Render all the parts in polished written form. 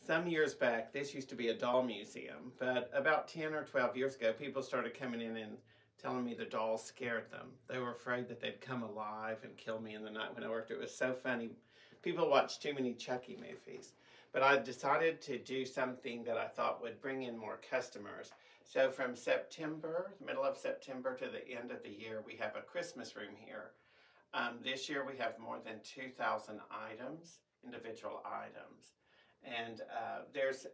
Some years back, this used to be a doll museum, but about 10 or 12 years ago, people started coming in and telling me the dolls scared them. They were afraid that they'd come alive and kill me in the night when I worked. It was so funny. People watch too many Chucky movies. But I decided to do something that I thought would bring in more customers. So from September, the middle of September to the end of the year, we have a Christmas room here. This year we have more than 2,000 items, individual items. And there's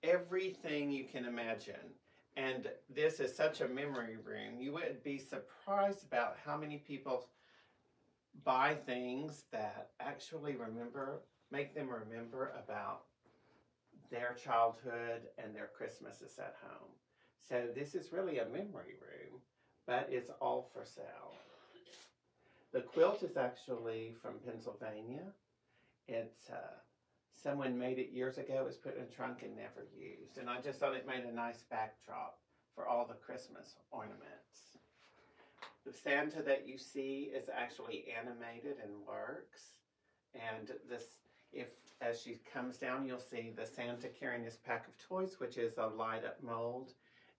everything you can imagine. And this is such a memory room. You would be surprised about how many people buy things that actually make them remember about their childhood and their Christmases at home. So this is really a memory room, but it's all for sale. The quilt is actually from Pennsylvania. It's someone made it years ago. It was put in a trunk and never used. And I just thought it made a nice backdrop for all the Christmas ornaments. The Santa that you see is actually animated and works. And as she comes down, you'll see the Santa carrying this pack of toys, which is a light-up mold.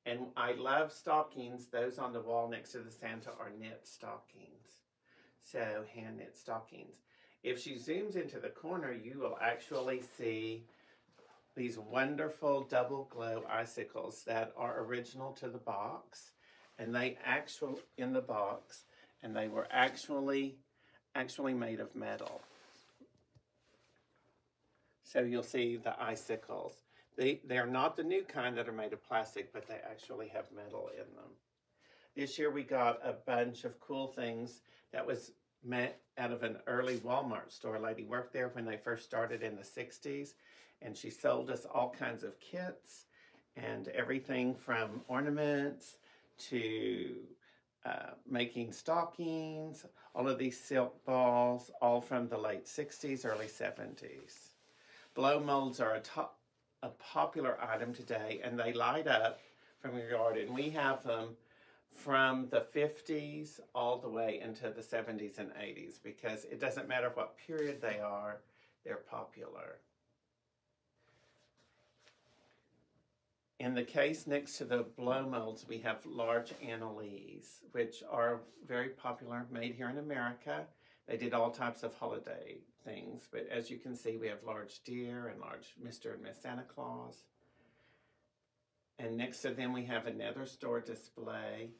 And I love stockings. Those on the wall next to the Santa are knit stockings. So hand-knit stockings. If she zooms into the corner, you will actually see these wonderful double glow icicles that are original to the box. And they in the box, and they were actually made of metal. So you'll see the icicles. They're not the new kind that are made of plastic, but they actually have metal in them. This year we got a bunch of cool things that was made out of an early Wal-Mart store. A lady worked there when they first started in the 60s, and she sold us all kinds of kits and everything from ornaments to making stockings, all of these silk balls, all from the late 60s, early 70s. Blow molds are a popular item today, and they light up from your yard, and we have them from the 50s all the way into the 70s and 80s, because it doesn't matter what period they are, they're popular. In the case next to the blow molds, we have large annalees, which are very popular, made here in America. They did all types of holiday things, but as you can see, we have large deer and large Mr. and Miss Santa Claus. And next to them, we have another store display.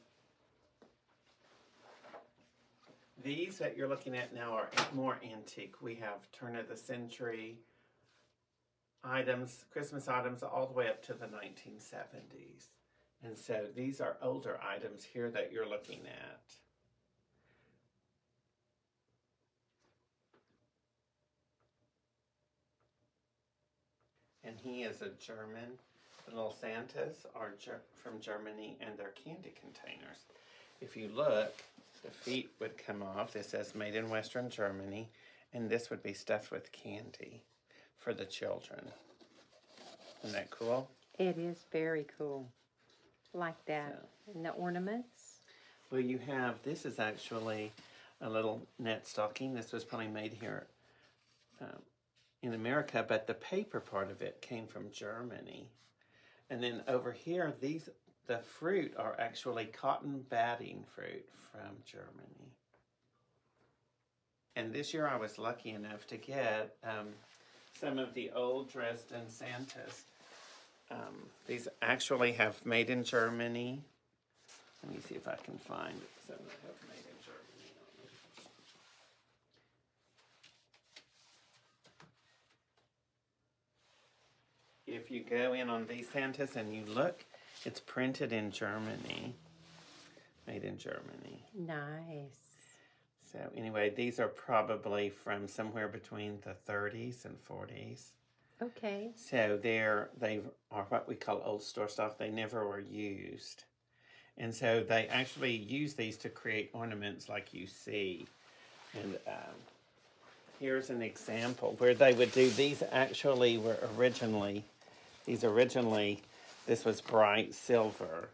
These that you're looking at now are more antique. We have turn of the century items, Christmas items, all the way up to the 1970s. And so these are older items here that you're looking at. And he is a German. The little Santas are from Germany, and they're candy containers. If you look, the feet would come off. This says made in Western Germany, and this would be stuffed with candy for the children. Isn't that cool? It is very cool. Like that. So, and the ornaments? Well, you have, this is actually a little net stocking. This was probably made here in America, but the paper part of it came from Germany. And then over here, the fruit are actually cotton batting fruit from Germany. And this year I was lucky enough to get some of the old Dresden Santas. These actually have made in Germany. Let me see if I can find some that have made in Germany on them. If you go in on these Santas and you look, it's printed in Germany. Made in Germany. Nice. So anyway, these are probably from somewhere between the 30s and 40s. Okay. So they are what we call old store stock. They never were used. And so they actually use these to create ornaments like you see. And here's an example where they would do, these actually were originally, this was bright silver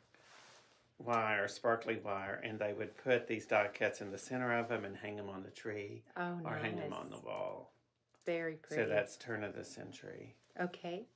wire, sparkly wire, and they would put these die cuts in the center of them and hang them on the tree. Oh, or nice. hang them on the wall. Very pretty. So that's turn of the century. Okay.